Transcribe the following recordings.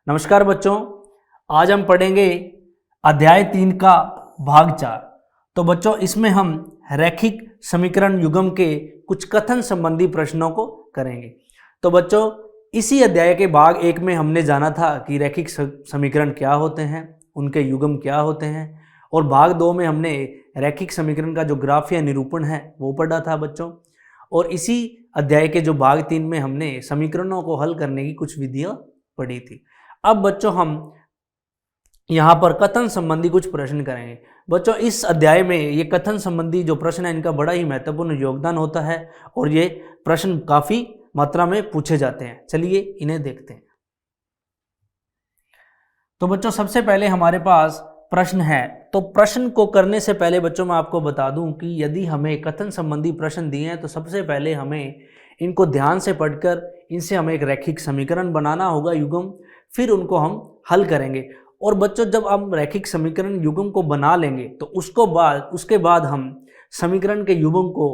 नमस्कार बच्चों, आज हम पढ़ेंगे अध्याय 3 का भाग 4। तो बच्चों इसमें हम रैखिक समीकरण युग्म के कुछ कथन संबंधी प्रश्नों को करेंगे। तो बच्चों इसी अध्याय के भाग 1 में हमने जाना था कि रैखिक समीकरण क्या होते हैं, उनके युग्म क्या होते हैं, और भाग 2 में हमने रैखिक समीकरण का जो ग्राफ या निरूपण है वो पढ़ा था बच्चों। और इसी अध्याय के जो भाग 3 में हमने समीकरणों को हल करने की कुछ विधियां पढ़ी थी। अब बच्चों हम यहाँ पर कथन संबंधी कुछ प्रश्न करेंगे। बच्चों इस अध्याय में ये कथन संबंधी जो प्रश्न है इनका बड़ा ही महत्वपूर्ण योगदान होता है और ये प्रश्न काफी मात्रा में पूछे जाते हैं। चलिए इन्हें देखते हैं। तो बच्चों सबसे पहले हमारे पास प्रश्न है। तो प्रश्न को करने से पहले बच्चों मैं आपको बता दूं कि यदि हमें कथन संबंधी प्रश्न दिए हैं तो सबसे पहले हमें इनको ध्यान से पढ़कर इनसे हमें एक रैखिक समीकरण बनाना होगा युग्म, फिर उनको हम हल करेंगे। और बच्चों जब हम रैखिक समीकरण युग्म को बना लेंगे तो उसके बाद हम समीकरण के युग्म को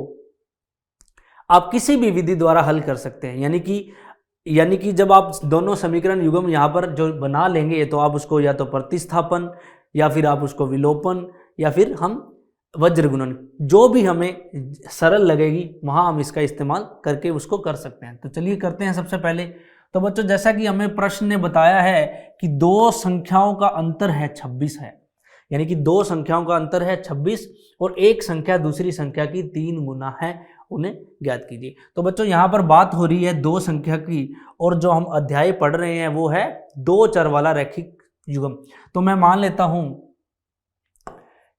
आप किसी भी विधि द्वारा हल कर सकते हैं। यानी कि जब आप दोनों समीकरण युग्म यहाँ पर जो बना लेंगे तो आप उसको या तो प्रतिस्थापन या फिर आप उसको विलोपन या फिर हम वज्र गुणन, जो भी हमें सरल लगेगी वहाँ हम इसका इस्तेमाल करके उसको कर सकते हैं। तो चलिए करते हैं सबसे पहले। तो बच्चों जैसा कि हमें प्रश्न ने बताया है कि दो संख्याओं का अंतर है 26 है, यानी कि दो संख्याओं का अंतर है 26 और एक संख्या दूसरी संख्या की 3 गुना है, उन्हें ज्ञात कीजिए। तो बच्चों यहाँ पर बात हो रही है दो संख्या की और जो हम अध्याय पढ़ रहे हैं वो है दो चर वाला रैखिक युग्म। तो मैं मान लेता हूं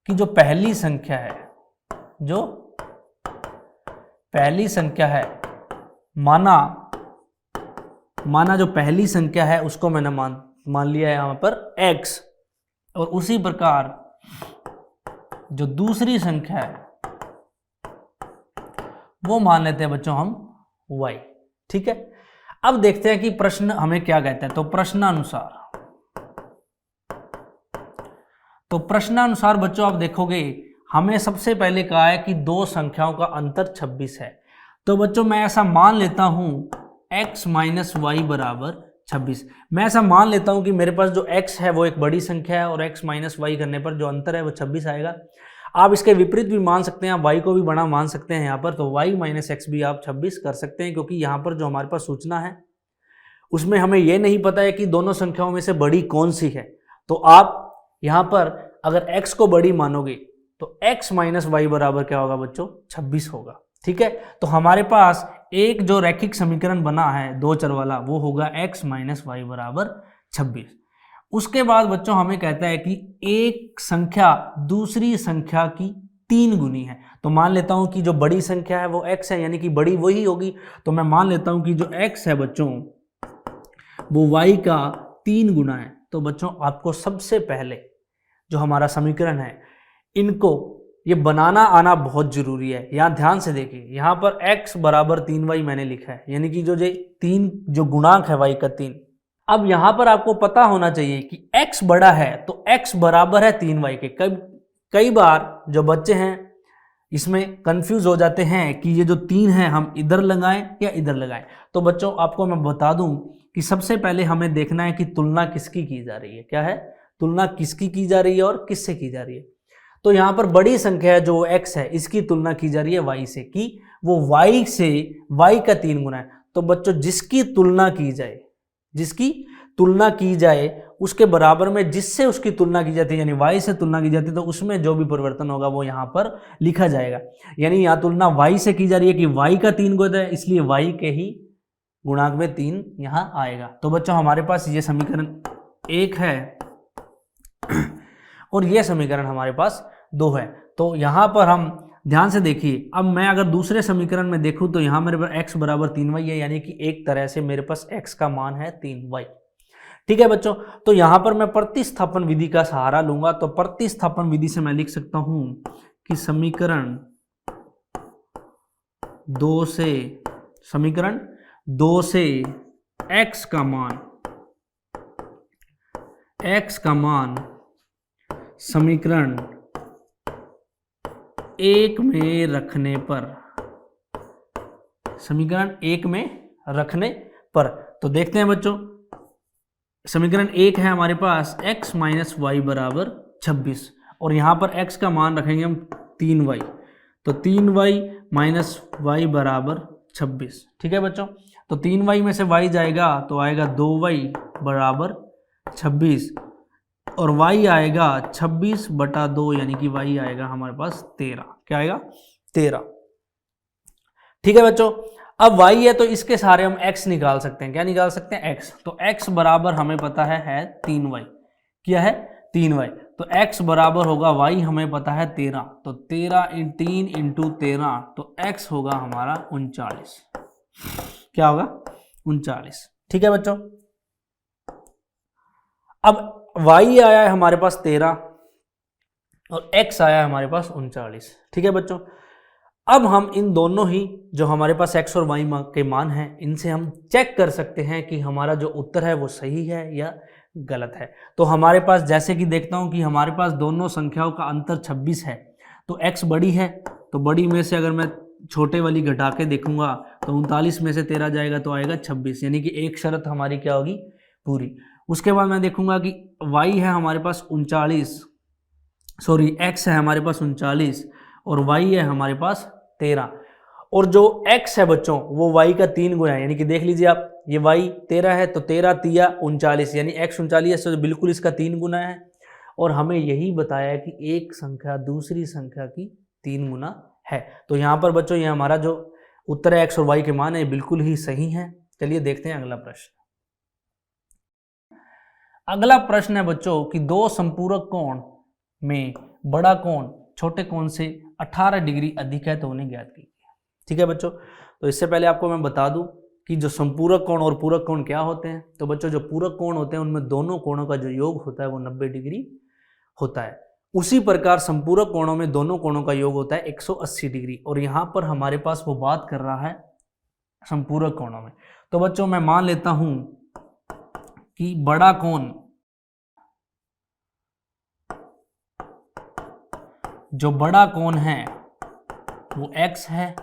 कि जो पहली संख्या है माना जो पहली संख्या है उसको मैंने मान लिया है यहां पर x, और उसी प्रकार जो दूसरी संख्या है वो मान लेते हैं बच्चों हम y। ठीक है, अब देखते हैं कि प्रश्न हमें क्या कहता है। तो प्रश्नानुसार बच्चों आप देखोगे हमें सबसे पहले कहा है कि दो संख्याओं का अंतर 26 है। तो बच्चों मैं ऐसा मान लेता हूं x माइनस वाई बराबर 26। मैं ऐसा मान लेता हूं कि मेरे पास जो x है वो एक बड़ी संख्या है और x माइनस वाई करने पर जो अंतर है वो 26 आएगा। आप इसके विपरीत भी मान सकते हैं, आप y को भी बड़ा मान सकते हैं यहाँ पर। तो y माइनस एक्स भी आप 26 कर सकते हैं, क्योंकि यहाँ पर जो हमारे पास सूचना है उसमें हमें यह नहीं पता है कि दोनों संख्याओं में से बड़ी कौन सी है। तो आप यहाँ पर अगर x को बड़ी मानोगे तो x माइनस वाई बराबर क्या होगा बच्चों, 26 होगा। ठीक है, तो हमारे पास एक जो रैखिक समीकरण बना है दो चर वाला वो होगा x माइनस वाई बराबर 26। उसके बाद बच्चों हमें कहता है कि एक संख्या दूसरी संख्या की 3 गुनी है। तो मान लेता हूं कि जो बड़ी संख्या है वो x है, यानी कि बड़ी वही होगी। तो मैं मान लेता हूं कि जो x है बच्चों वो y का 3 गुना है। तो बच्चों आपको सबसे पहले जो हमारा समीकरण है इनको ये बनाना आना बहुत जरूरी है। यहाँ ध्यान से देखिए, यहाँ पर x बराबर 3y मैंने लिखा है, यानी कि जो गुणांक है y का 3। अब यहाँ पर आपको पता होना चाहिए कि x बड़ा है तो x बराबर है 3y के। कई बार जो बच्चे हैं इसमें कंफ्यूज हो जाते हैं कि ये जो 3 है हम इधर लगाएं या इधर लगाएं। तो बच्चों आपको मैं बता दूं कि सबसे पहले हमें देखना है कि तुलना किसकी की जा रही है। क्या है, तुलना किसकी की जा रही है और किससे की जा रही है। तो यहाँ पर बड़ी संख्या है जो x है, इसकी तुलना की जा रही है y से, कि वो y से y का 3 गुना है। तो बच्चों जिसकी तुलना की जाए उसके बराबर में जिससे उसकी तुलना की जाती है, यानी y से तुलना की जाती है, तो उसमें जो भी परिवर्तन होगा वो यहाँ पर लिखा जाएगा। यानी यहाँ तुलना y से की जा रही है कि y का 3 गुना है, इसलिए y के ही गुणांक में 3 यहाँ आएगा। तो बच्चों हमारे पास ये समीकरण 1 है और ये समीकरण हमारे पास 2 है। तो यहाँ पर हम ध्यान से देखिए, अब मैं अगर दूसरे समीकरण में देखूं तो यहाँ मेरे पास x बराबर 3y है, यानी कि एक तरह से मेरे पास x का मान है 3y। ठीक है बच्चों, तो यहाँ पर मैं प्रतिस्थापन विधि का सहारा लूंगा। तो प्रतिस्थापन विधि से मैं लिख सकता हूं कि समीकरण 2 से x का मान समीकरण 1 में रखने पर, तो देखते हैं बच्चों समीकरण एक है हमारे पास x माइनस वाई बराबर 26 और यहाँ पर x का मान रखेंगे हम 3y, तो 3y माइनस वाई बराबर 26। ठीक है बच्चों, तो 3y में से y जाएगा तो आएगा 2y बराबर 26 और y आएगा 26/2 यानी कि y आएगा हमारे पास 13। क्या आएगा? 13। ठीक है बच्चों, अब y है तो इसके सारे हम x निकाल सकते हैं। क्या निकाल सकते हैं? x। तो x बराबर हमें पता है 3y। क्या है? 3y। तो x बराबर होगा y हमें पता है 13, तो 3 इंटू 13, तो x होगा हमारा 39। क्या होगा? 39। ठीक है बच्चों, अब y आया है हमारे पास 13 और x आया है हमारे पास 39। ठीक है बच्चों, अब हम इन दोनों ही जो हमारे पास x और y के मान हैं इनसे हम चेक कर सकते हैं कि हमारा जो उत्तर है वो सही है या गलत है। तो हमारे पास जैसे कि देखता हूं कि हमारे पास दोनों संख्याओं का अंतर 26 है, तो x बड़ी है, तो बड़ी में से अगर मैं छोटे वाली घटा के देखूंगा तो 39 में से 13 जाएगा तो आएगा 26, यानी कि एक शर्त हमारी क्या होगी? पूरी। उसके बाद मैं देखूंगा कि y है हमारे पास 39, सॉरी x है हमारे पास 39 और y है हमारे पास 13, और जो x है बच्चों वो y का 3 गुना है, यानी कि देख लीजिए आप, ये y 13 है तो 13 तिया 39, यानी x 39 है तो बिल्कुल इसका 3 गुना है। और हमें यही बताया कि एक संख्या दूसरी संख्या की 3 गुना है। तो यहाँ पर बच्चों ये हमारा जो उत्तर है x और y के मान है बिल्कुल ही सही है। चलिए देखते हैं अगला प्रश्न। अगला प्रश्न है बच्चों कि दो संपूरक कोण में बड़ा कोण छोटे कोण से 18 डिग्री अधिक है तो उन्हें ज्ञात कीजिए। ठीक है बच्चों, तो इससे पहले आपको मैं बता दूं कि जो संपूरक कोण और पूरक कोण क्या होते हैं। तो बच्चों जो पूरक कोण होते हैं उनमें दोनों कोणों का जो योग होता है वो 90 डिग्री होता है। उसी प्रकार संपूरक कोणों में दोनों कोणों का योग होता है 180 डिग्री, और यहाँ पर हमारे पास वो बात कर रहा है संपूरक कोणों में। तो बच्चों मैं मान लेता हूं कि बड़ा कोण, जो बड़ा कोण है वो x है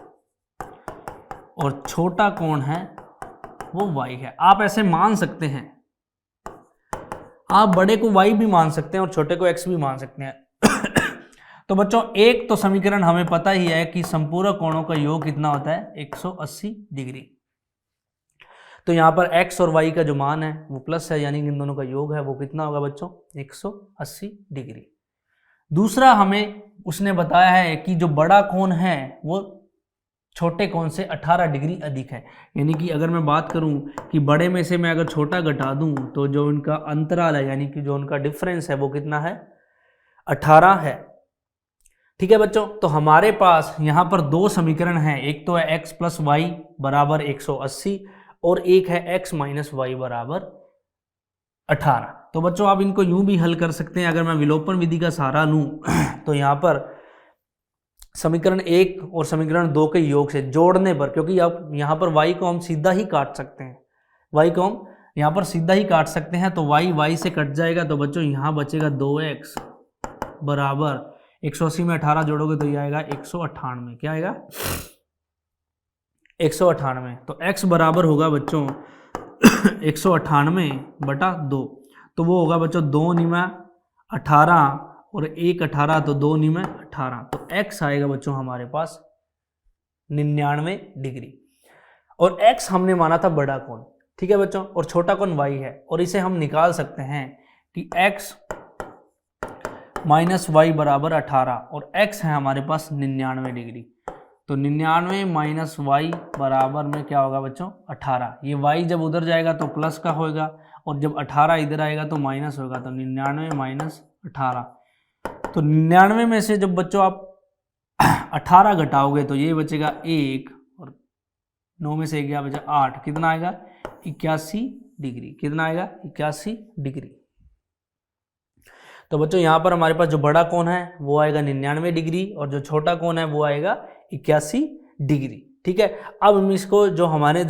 और छोटा कोण है वो y है। आप ऐसे मान सकते हैं, आप बड़े को y भी मान सकते हैं और छोटे को x भी मान सकते हैं। तो बच्चों एक तो समीकरण हमें पता ही है कि संपूरक कोणों का योग कितना होता है? 180 डिग्री। तो यहां पर x और y का जो मान है वो प्लस है, यानी कि इन दोनों का योग है वो कितना होगा बच्चों? 180 डिग्री। दूसरा हमें उसने बताया है कि जो बड़ा कोण है वो छोटे कोण से 18 डिग्री अधिक है, यानी कि अगर मैं बात करूं कि बड़े में से मैं अगर छोटा घटा दूं तो जो उनका अंतराल है यानी कि जो उनका डिफरेंस है वो कितना है? 18 है। ठीक है बच्चों, तो हमारे पास यहाँ पर दो समीकरण हैं, एक तो है x प्लस वाई बराबर 180 और एक है x माइनस वाई बराबर 18। तो बच्चों आप इनको यूं भी हल कर सकते हैं, अगर मैं विलोपन विधि का सहारा लूं तो यहाँ पर समीकरण 1 और समीकरण 2 के योग से जोड़ने पर, क्योंकि अब यहाँ पर y को हम सीधा ही काट सकते हैं, y को हम यहाँ पर सीधा ही काट सकते हैं, तो y से कट जाएगा, तो बच्चों यहाँ बचेगा 2x बराबर 180 में 18 जोड़ोगे तो ये आएगा 198। क्या आएगा? 198। तो x बराबर होगा बच्चों 198/2, तो वो होगा बच्चों 2 निमा 18 और 1 18, तो 2 निमा 18, तो x आएगा बच्चों हमारे पास 99 डिग्री। और x हमने माना था बड़ा कोण। ठीक है बच्चों, और छोटा कोण y है, और इसे हम निकाल सकते हैं कि x माइनस वाई बराबर 18 और x है हमारे पास 99 डिग्री। तो 99 माइनस वाई बराबर में क्या होगा बच्चों? 18। ये y जब उधर जाएगा तो प्लस का होगा और जब 18 इधर आएगा तो माइनस होगा, तो 99 माइनस 18। तो 99 में से जब बच्चों आप 18 घटाओगे तो ये बचेगा 1 और 9 में से 1 गया बचा 8, कितना आएगा? 81 डिग्री। कितना आएगा? 81 डिग्री। तो बच्चों यहाँ पर हमारे पास जो बड़ा कोण है वो आएगा 99 डिग्री और जो छोटा कोण है वो आएगा 81 डिग्री। ठीक है, अब हम इसको जो हमने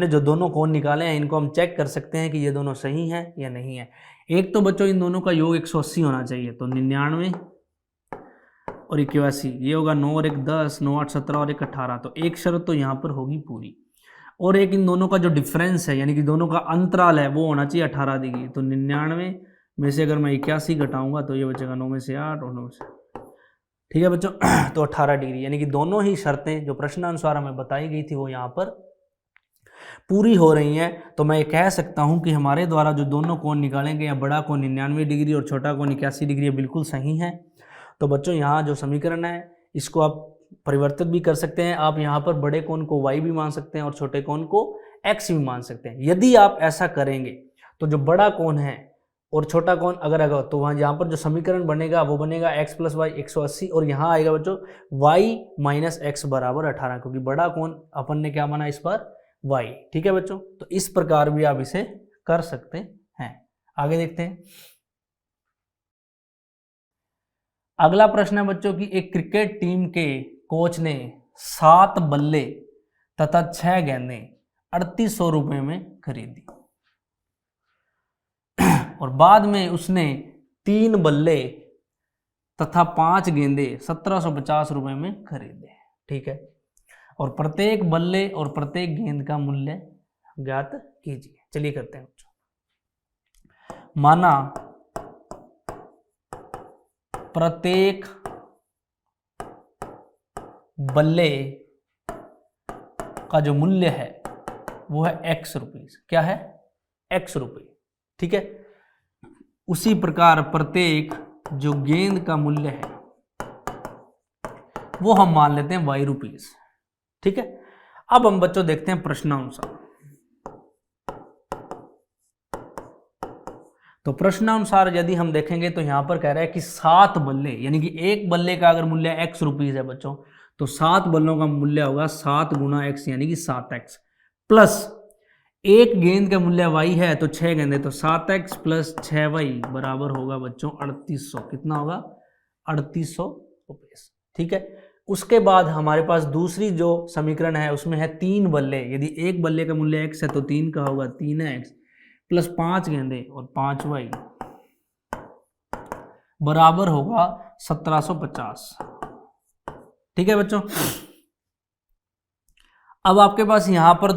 जो दोनों कोण निकाले हैं इनको हम चेक कर सकते हैं कि ये दोनों सही हैं या नहीं है। एक तो बच्चों इन दोनों का योग 180 होना चाहिए, तो 99 और 81 ये होगा 9 और 1 10, 9 8 17 और 1 18, तो एक शर्त तो यहाँ पर होगी पूरी। और एक इन दोनों का जो डिफरेंस है यानी कि दोनों का अंतराल है वो होना चाहिए 18 डिग्री। तो 99 में से अगर मैं 81 घटाऊंगा तो ये बचेगा 9 में से 8 और 9 से, ठीक है बच्चों। तो 18 डिग्री यानी कि दोनों ही शर्तें जो प्रश्नानुसार हमें बताई गई थी वो यहाँ पर पूरी हो रही हैं। तो मैं ये कह सकता हूँ कि हमारे द्वारा जो दोनों कोण निकालेंगे, या बड़ा कोण 99 डिग्री और छोटा कोण 81 डिग्री, बिल्कुल सही है। तो बच्चों यहाँ जो समीकरण है इसको आप परिवर्तित भी कर सकते हैं। आप यहाँ पर बड़े कोण को y भी मान सकते हैं और छोटे कोण को x भी मान सकते हैं। यदि आप ऐसा करेंगे तो जो बड़ा कोण है और छोटा कोण अगर तो वहाँ यहाँ पर जो समीकरण बनेगा वो बनेगा x प्लस वाई 180, और यहाँ आएगा बच्चों y माइनस एक्स बराबर 18, क्योंकि बड़ा कोण अपन ने क्या माना इस पर y। ठीक है बच्चों, तो इस प्रकार भी आप इसे कर सकते हैं। आगे देखते हैं। अगला प्रश्न है बच्चों की एक क्रिकेट टीम के कोच ने 7 बल्ले तथा 6 गेंदें 3800 रुपए में खरीदी और बाद में उसने 3 बल्ले तथा 5 गेंदे 1750 रुपए में खरीदे। ठीक है, और प्रत्येक बल्ले और प्रत्येक गेंद का मूल्य ज्ञात कीजिए। चलिए करते हैं बच्चों। माना प्रत्येक बल्ले का जो मूल्य है वो है x रुपीस। क्या है? x रुपये। ठीक है, उसी प्रकार प्रत्येक जो गेंद का मूल्य है वो हम मान लेते हैं y रुपीस। ठीक है, अब हम बच्चों देखते हैं प्रश्नानुसार। तो प्रश्नानुसार यदि हम देखेंगे तो यहां पर कह रहा है कि 7 बल्ले, यानी कि एक बल्ले का अगर मूल्य x रुपीस है बच्चों, तो 7 बल्लों का मूल्य होगा 7 गुना x यानी कि 7x, प्लस एक गेंद का मूल्य y है तो 6 गेंदें, तो 7x प्लस 6y बराबर होगा बच्चों 3800। कितना होगा? 3800 रुपये। ठीक है, उसके बाद हमारे पास दूसरी जो समीकरण है उसमें है 3 बल्ले। यदि एक बल्ले का मूल्य x है तो 3 का होगा 3x प्लस 5 गेंदे और 5y बराबर होगा 1750। ठीक है बच्चों, अब आपके पास यहां पर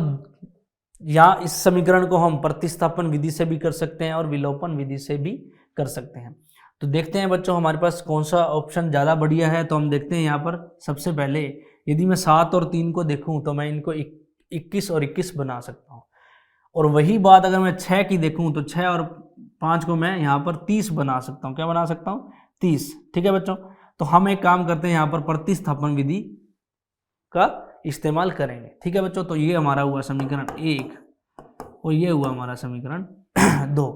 इस समीकरण को हम प्रतिस्थापन विधि से भी कर सकते हैं और विलोपन विधि से भी कर सकते हैं। तो देखते हैं बच्चों हमारे पास कौन सा ऑप्शन ज़्यादा बढ़िया है। तो हम देखते हैं यहाँ पर सबसे पहले यदि मैं 7 और 3 को देखूं तो मैं इनको 21 और 21 बना सकता हूँ, और वही बात अगर मैं 6 की देखूं तो 6 और 5 को मैं यहाँ पर 30 बना सकता हूँ। क्या बना सकता हूँ? 30। ठीक है बच्चों, तो हम एक काम करते हैं यहाँ पर प्रतिस्थापन विधि का इस्तेमाल करेंगे। ठीक है बच्चों, तो ये हमारा हुआ समीकरण 1 और ये हुआ हमारा समीकरण 2।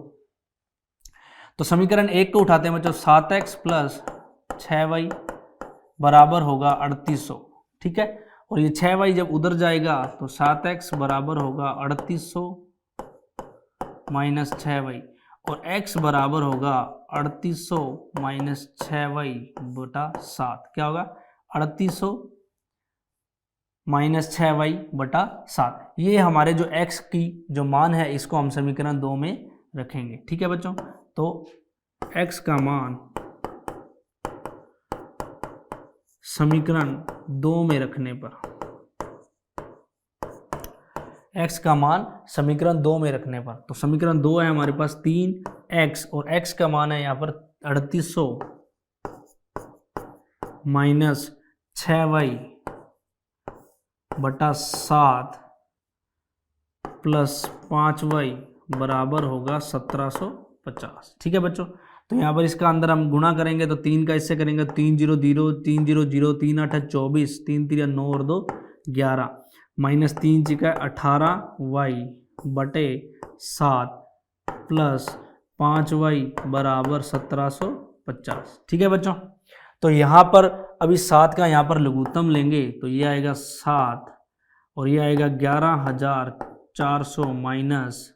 तो समीकरण 1 को उठाते हैं बच्चों, 7x प्लस 6y बराबर होगा 3800। ठीक है, और ये 6y जब उधर जाएगा तो 7x बराबर होगा 3800 माइनस 6y, और x बराबर होगा 3800 माइनस 6y बटा 7। क्या होगा? 3800 माइनस 6y बटा 7। ये हमारे जो x की जो मान है इसको हम समीकरण 2 में रखेंगे। ठीक है बच्चों, तो x का मान समीकरण 2 में रखने पर, x का मान समीकरण 2 में रखने पर, तो समीकरण 2 है हमारे पास 3x और x का मान है यहाँ पर 3800 माइनस 6y बटा 7 प्लस 5y बराबर होगा 1750। ठीक है बच्चों, तो यहाँ पर इसका अंदर हम गुणा करेंगे तो 3 का इससे करेंगे 3 0 0 3 0 0 3 8 24 3 3 9 और 2 11 माइनस 3 चिका 18y बटे 7 प्लस 5y बराबर 1750। ठीक है बच्चों, तो यहाँ पर अभी 7 का यहाँ पर लघुत्तम लेंगे तो ये आएगा 7 और ये आएगा 11400 माइनस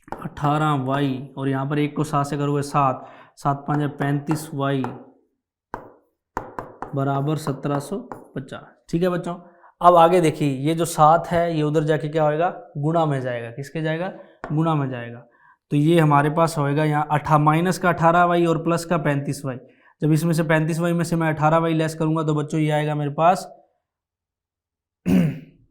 18y, और यहाँ पर 1 को 7 से करोगे 7 7 5 35y बराबर 1750। ठीक है बच्चों, अब आगे देखिए ये जो 7 है ये उधर जाके क्या होएगा? गुणा में जाएगा। किसके जाएगा? गुणा में जाएगा। तो ये हमारे पास होएगा यहाँ माइनस का 18y और प्लस का 35y। जब इसमें से 35y में से मैं 18y लेस करूंगा तो बच्चों ये आएगा मेरे पास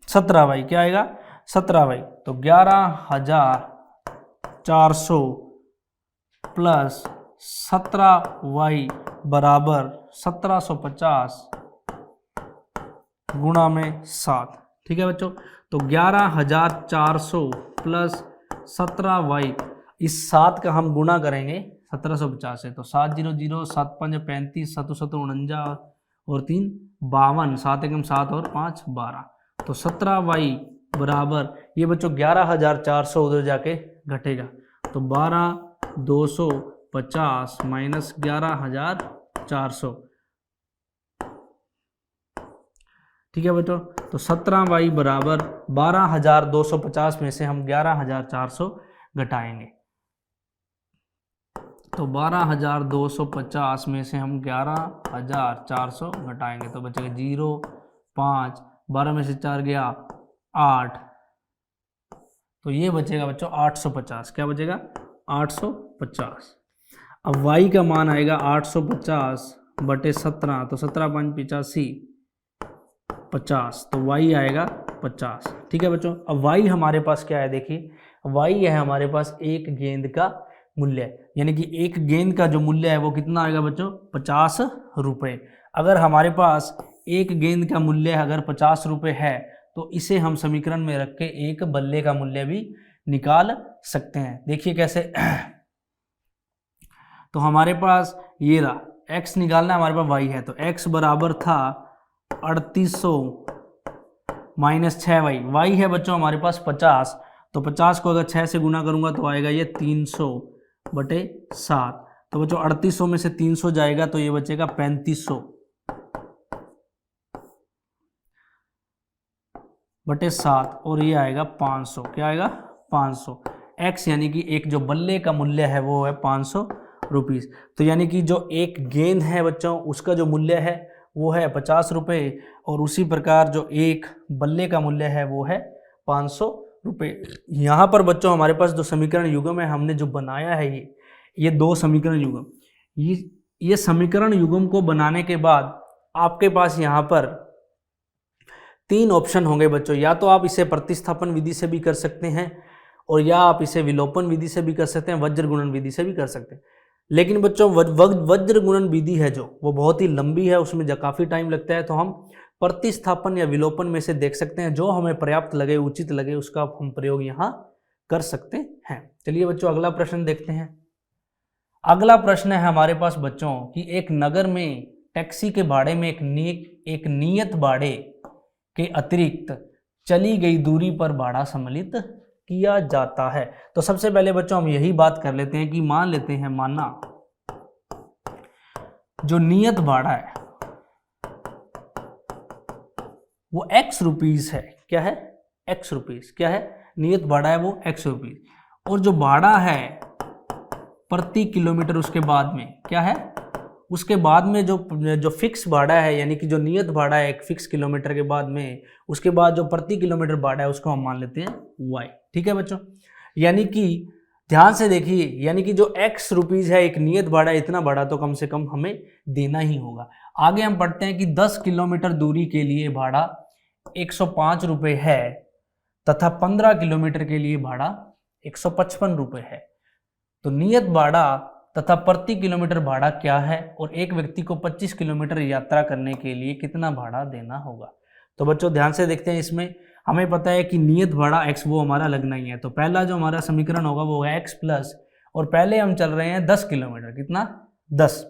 17y क्या आएगा 17y। तो 11,400 प्लस 17y बराबर 1750 गुणा में 7। ठीक है बच्चों, तो 11,400 प्लस 17y, इस 7 का हम गुणा करेंगे 1750 से, तो 7 0 0 7 5 35 7 7 49 और 3 52, 7 एकम 7 और 5 12। तो 17y बराबर ये बच्चों 11,400 उधर जाके घटेगा, तो 12,250 माइनस 11,400। ठीक है बच्चों, तो 17y बराबर 12,250 में से हम 11,400 घटाएंगे, तो 12,250 में से हम 11,400 घटाएंगे तो बचेगा 0 5, 12 में से 4 गया 8, तो ये बचेगा बच्चों 850। क्या बचेगा 850। अब y का मान आएगा 850 बटे 17, तो 17 5 85 50, तो y आएगा 50। ठीक है बच्चों, अब y हमारे पास क्या है, देखिए y है हमारे पास एक गेंद का मूल्य, यानी कि एक गेंद का जो मूल्य है वो कितना आएगा बच्चों 50 रुपये। अगर हमारे पास एक गेंद का मूल्य अगर 50 रुपये है तो इसे हम समीकरण में रख के एक बल्ले का मूल्य भी निकाल सकते हैं। देखिए कैसे, तो हमारे पास ये रहा x निकालना है, हमारे पास y है, तो x बराबर था 3800 माइनस 6y, y है बच्चों हमारे पास 50, तो 50 को अगर 6 से गुना करूंगा तो आएगा ये 300 बटे 7, तो बच्चों 3800 में से 300 जाएगा तो ये बचेगा 3500 बटे 7, और ये आएगा 500। क्या आएगा 500। x यानी कि एक जो बल्ले का मूल्य है वो है 500 रुपीज़। तो यानी कि जो एक गेंद है बच्चों उसका जो मूल्य है वो है 50 रुपये, और उसी प्रकार जो एक बल्ले का मूल्य है वो है 500 रुपये। यहाँ पर बच्चों हमारे पास जो समीकरण युग्म है हमने जो बनाया है ये दो समीकरण युग्म, ये समीकरण युग्म को बनाने के बाद आपके पास यहाँ पर 3 ऑप्शन होंगे बच्चों। या तो आप इसे प्रतिस्थापन विधि से भी कर सकते हैं, और या आप इसे विलोपन विधि से भी कर सकते हैं, वज्र गुणन विधि से भी कर सकते हैं। लेकिन बच्चों वज्र गुणन विधि है जो वो बहुत ही लंबी है, उसमें काफ़ी टाइम लगता है, तो हम प्रतिस्थापन या विलोपन में से देख सकते हैं, जो हमें पर्याप्त लगे उचित लगे उसका हम प्रयोग यहाँ कर सकते हैं। चलिए बच्चों अगला प्रश्न देखते हैं। अगला प्रश्न है हमारे पास बच्चों कि एक नगर में टैक्सी के भाड़े में एक नियत भाड़े के अतिरिक्त चली गई दूरी पर भाड़ा सम्मिलित किया जाता है। तो सबसे पहले बच्चों हम यही बात कर लेते हैं कि मान लेते हैं, माना जो नियत भाड़ा है वो x रुपीज है। क्या है x रुपीज, क्या है नियत भाड़ा है वो x रुपीज, और जो भाड़ा है प्रति किलोमीटर उसके बाद में क्या है, उसके बाद में जो फिक्स भाड़ा है, यानी कि जो नियत भाड़ा है एक फिक्स किलोमीटर के बाद में, उसके बाद जो प्रति किलोमीटर भाड़ा है उसको हम मान लेते हैं y। ठीक है बच्चों, यानी कि ध्यान से देखिए, यानी कि जो x रुपीज है एक नियत भाड़ा, इतना भाड़ा तो कम से कम हमें देना ही होगा। आगे हम पढ़ते हैं कि 10 किलोमीटर दूरी के लिए भाड़ा 105 रुपये है तथा 15 किलोमीटर के लिए भाड़ा 155 रुपये है। तो नियत भाड़ा तथा प्रति किलोमीटर भाड़ा क्या है, और एक व्यक्ति को 25 किलोमीटर यात्रा करने के लिए कितना भाड़ा देना होगा। तो बच्चों ध्यान से देखते हैं, इसमें हमें पता है कि नियत भाड़ा x वो हमारा लगना ही है। तो पहला जो हमारा समीकरण होगा वो है x प्लस, और पहले हम चल रहे हैं 10 किलोमीटर, कितना 10।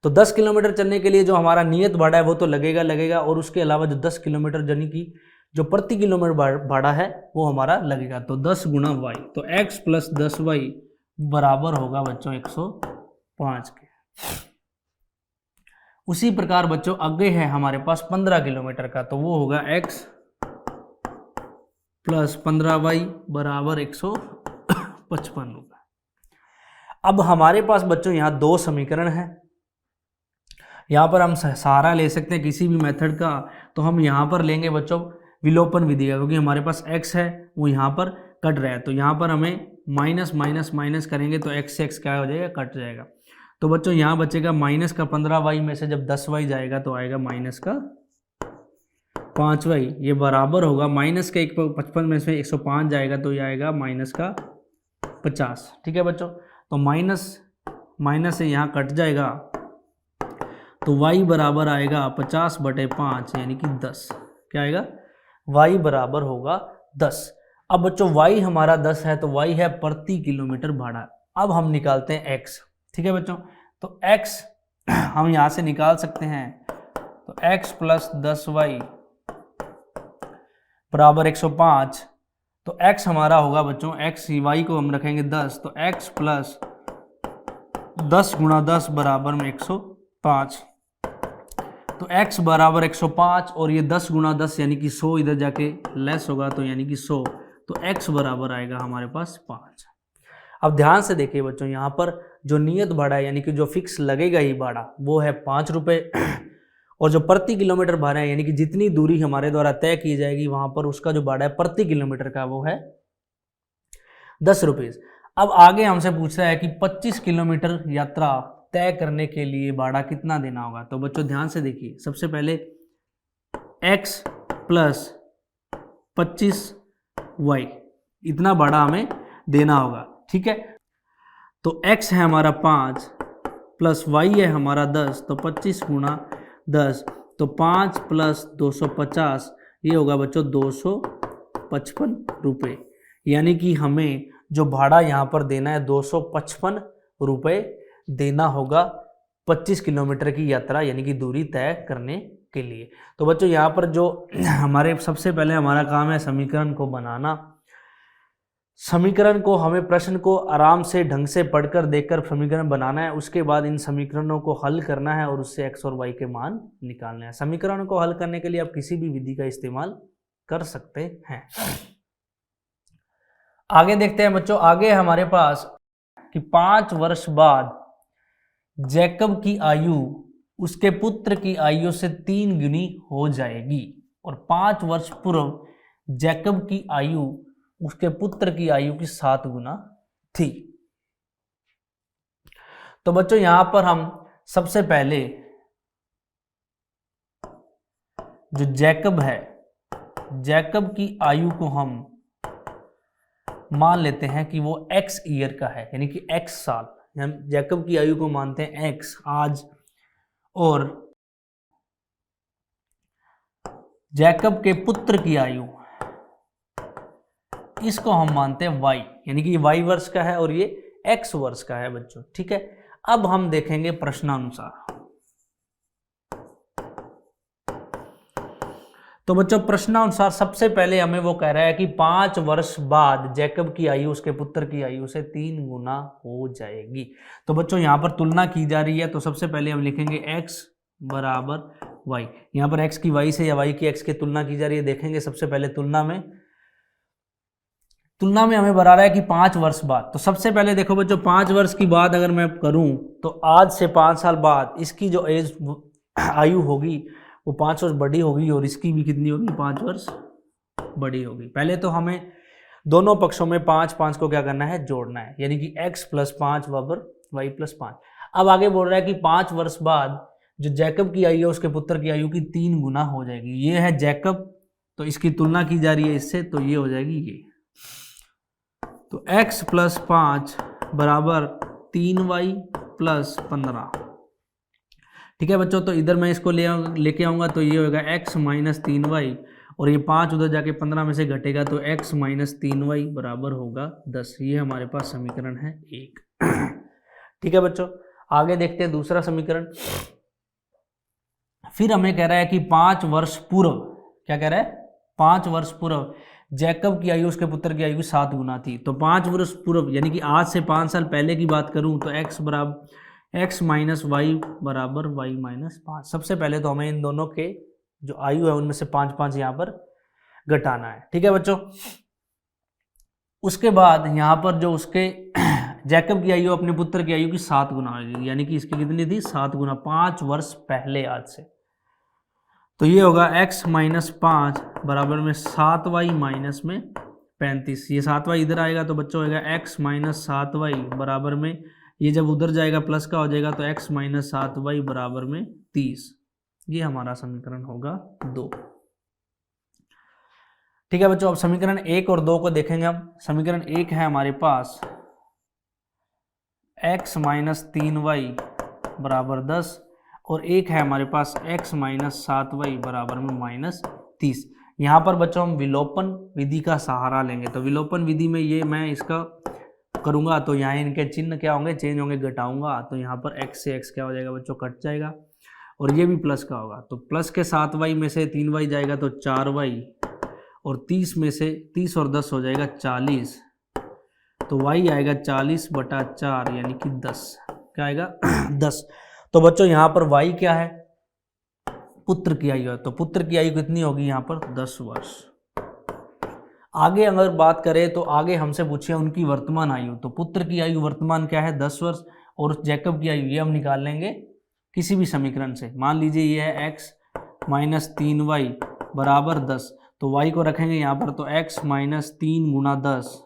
तो 10 किलोमीटर चलने के लिए जो हमारा नियत भाड़ा है वो तो लगेगा, और उसके अलावा जो 10 किलोमीटर यानी कि जो प्रति किलोमीटर भाड़ा है वो हमारा लगेगा। तो 10 गुणा y, तो x प्लस 10y बराबर होगा बच्चों 105 के। उसी प्रकार बच्चों आगे है हमारे पास 15 किलोमीटर का, तो वो होगा x प्लस 15y बराबर 155 रुपये। अब हमारे पास बच्चों यहाँ दो समीकरण हैं, यहाँ पर हम सहारा ले सकते हैं किसी भी मेथड का, तो हम यहाँ पर लेंगे बच्चों विलोपन विधि का, क्योंकि हमारे पास x है वो यहाँ पर कट रहा है, तो यहाँ पर हमें माइनस माइनस माइनस करेंगे तो x से x क्या हो जाएगा, कट जाएगा। तो बच्चों यहाँ बचेगा माइनस का 15y में से जब 10y जाएगा तो आएगा माइनस का 5y ये बराबर होगा माइनस के 55 में से 105 जाएगा तो ये आएगा माइनस का 50। ठीक है बच्चों, तो माइनस से यहाँ कट जाएगा तो y बराबर आएगा 50/5 यानी कि 10। क्या आएगा? y बराबर होगा 10। अब बच्चों y हमारा 10 है तो y है प्रति किलोमीटर भाड़ा। अब हम निकालते हैं x। ठीक है बच्चों, तो x हम यहाँ से निकाल सकते हैं, तो x प्लस 10y बराबर 105। तो x हमारा होगा बच्चों, x y को हम रखेंगे 10, तो x प्लस 10 गुणा 10 बराबर में 105। तो x बराबर 105 और ये 10 गुणा 10 यानी कि 100 इधर जाके लेस होगा तो यानी कि 100, तो x बराबर आएगा हमारे पास 5। अब ध्यान से देखिए बच्चों, यहाँ पर जो नियत भाड़ा है यानी कि जो फिक्स लगेगा ही भाड़ा वो है 5 रुपये और जो प्रति किलोमीटर भाड़ा है यानी कि जितनी दूरी हमारे द्वारा तय की जाएगी वहाँ पर उसका जो भाड़ा है प्रति किलोमीटर का वो है 10 रुपये। अब आगे हमसे पूछ रहा है कि 25 किलोमीटर यात्रा तय करने के लिए भाड़ा कितना देना होगा। तो बच्चों ध्यान से देखिए, सबसे पहले x प्लस 25y इतना भाड़ा हमें देना होगा। ठीक है, तो x है हमारा 5 प्लस y है हमारा 10, तो 25 गुणा 10 तो 5 प्लस 250 ये होगा बच्चों 255 रुपये। यानी कि हमें जो भाड़ा यहाँ पर देना है 255 रुपये देना होगा 25 किलोमीटर की यात्रा यानी कि दूरी तय करने के लिए। तो बच्चों यहाँ पर जो हमारे सबसे पहले हमारा काम है समीकरण को बनाना। समीकरण को हमें प्रश्न को आराम से ढंग से पढ़कर देखकर समीकरण बनाना है, उसके बाद इन समीकरणों को हल करना है और उससे x और y के मान निकालने हैं। समीकरणों को हल करने के लिए आप किसी भी विधि का इस्तेमाल कर सकते हैं। आगे देखते हैं बच्चों, आगे हमारे पास कि 5 वर्ष बाद जैकब की आयु उसके पुत्र की आयु से 3 गुनी हो जाएगी और 5 वर्ष पूर्व जैकब की आयु उसके पुत्र की आयु की 7 गुना थी। तो बच्चों यहां पर हम सबसे पहले जो जैकब है, जैकब की आयु को हम मान लेते हैं कि वो x ईयर का है यानी कि x साल। हम जैकब की आयु को मानते हैं x आज और जैकब के पुत्र की आयु इसको हम मानते हैं y यानी कि y वर्ष का है और ये x वर्ष का है बच्चों। ठीक है, अब हम देखेंगे प्रश्नानुसार। तो बच्चों प्रश्नानुसार सबसे पहले हमें वो कह रहा है कि 5 वर्ष बाद जैकब की आयु उसके पुत्र की आयु से 3 गुना हो जाएगी। तो बच्चों यहाँ पर तुलना की जा रही है, तो सबसे पहले हम लिखेंगे x बराबर y। यहाँ पर x की y से या y की x की तुलना की जा रही है। देखेंगे सबसे पहले तुलना में हमें बता रहा है कि 5 वर्ष बाद। तो सबसे पहले देखो बच्चों, 5 वर्ष की बात अगर मैं करूं तो आज से 5 साल बाद इसकी जो एज आयु होगी वो 5 वर्ष बड़ी होगी और इसकी भी कितनी होगी, 5 वर्ष बड़ी होगी। पहले तो हमें दोनों पक्षों में 5 को क्या करना है, जोड़ना है, यानी कि x प्लस 5 बराबर y प्लस 5। अब आगे बोल रहा है कि 5 वर्ष बाद जो जैकब की आयु है उसके पुत्र की आयु की 3 गुना हो जाएगी। ये है जैकब, तो इसकी तुलना की जा रही है इससे, तो ये हो जाएगी ये। तो x प्लस 5 बराबर 3y प्लस 15। ठीक है बच्चों, तो इधर मैं इसको लेके आऊँगा तो ये होगा x माइनस 3y और ये 5 उधर जाके 15 में से घटेगा तो x माइनस 3y बराबर होगा 10। ये हमारे पास समीकरण है 1। ठीक है बच्चों, आगे देखते हैं दूसरा समीकरण। फिर हमें कह रहा है कि 5 वर्ष पूर्व, क्या कह रहा है, 5 वर्ष पूर्व जैकब की आयु उसके पुत्र की आयु 7 गुना थी। तो 5 वर्ष पूर्व यानी कि आज से 5 साल पहले की बात करूं तो x बराबर x माइनस वाई बराबर y माइनस 5। सबसे पहले तो हमें इन दोनों के जो आयु है उनमें से 5 यहाँ पर घटाना है। ठीक है बच्चों, उसके बाद यहाँ पर जो उसके जैकब की आयु अपने पुत्र की आयु की 7 गुना होगी, यानी कि इसकी कितनी थी, 7 गुना, 5 वर्ष पहले आज से। तो ये होगा x माइनस 5 बराबर में 7y माइनस में 35। ये 7y इधर आएगा तो बच्चों होगा x माइनस 7y बराबर में, ये जब उधर जाएगा प्लस का हो जाएगा तो x माइनस 7y बराबर में 30। ये हमारा समीकरण होगा 2। ठीक है बच्चों, अब समीकरण 1 और 2 को देखेंगे हम। समीकरण 1 है हमारे पास x माइनस 3y बराबर 10 और एक है हमारे पास x माइनस 7y बराबर में माइनस 30। यहाँ पर बच्चों हम विलोपन विधि का सहारा लेंगे। तो विलोपन विधि में ये मैं इसका करूँगा तो यहाँ इनके चिन्ह क्या होंगे, चेंज होंगे, घटाऊंगा तो यहाँ पर x से x क्या हो जाएगा बच्चों, कट जाएगा और ये भी प्लस का होगा। तो प्लस के 7y में से 3y जाएगा तो 4y और 30 में से 30 और 10 हो जाएगा 40, तो y आएगा 40/4 यानी कि 10। क्या आएगा 10। तो बच्चों यहाँ पर y क्या है, पुत्र की आयु है, तो पुत्र की आयु कितनी होगी यहाँ पर 10 वर्ष। आगे अगर बात करें तो आगे हमसे पूछे उनकी वर्तमान आयु, तो पुत्र की आयु वर्तमान क्या है 10 वर्ष और जैकब की आयु ये हम निकाल लेंगे किसी भी समीकरण से। मान लीजिए ये है x माइनस 3y बराबर 10, तो y को रखेंगे यहाँ पर तो x माइनस 3 गुना 10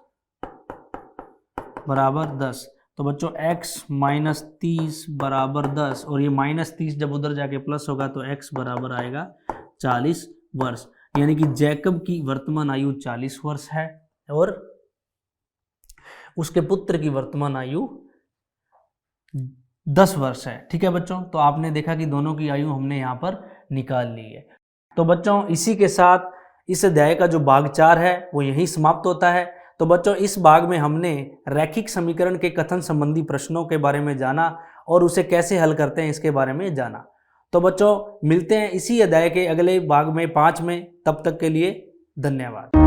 बराबर 10। तो बच्चों x माइनस 30 बराबर 10 और ये माइनस 30 जब उधर जाके प्लस होगा तो x बराबर आएगा 40 वर्ष। यानी कि जैकब की वर्तमान आयु 40 वर्ष है और उसके पुत्र की वर्तमान आयु 10 वर्ष है। ठीक है बच्चों, तो आपने देखा कि दोनों की आयु हमने यहाँ पर निकाल ली है। तो बच्चों इसी के साथ इस अध्याय का जो भाग 4 है वो यहीं समाप्त होता है। तो बच्चों इस भाग में हमने रैखिक समीकरण के कथन संबंधी प्रश्नों के बारे में जाना और उसे कैसे हल करते हैं इसके बारे में जाना। तो बच्चों मिलते हैं इसी अध्याय के अगले भाग में 5 में, तब तक के लिए धन्यवाद।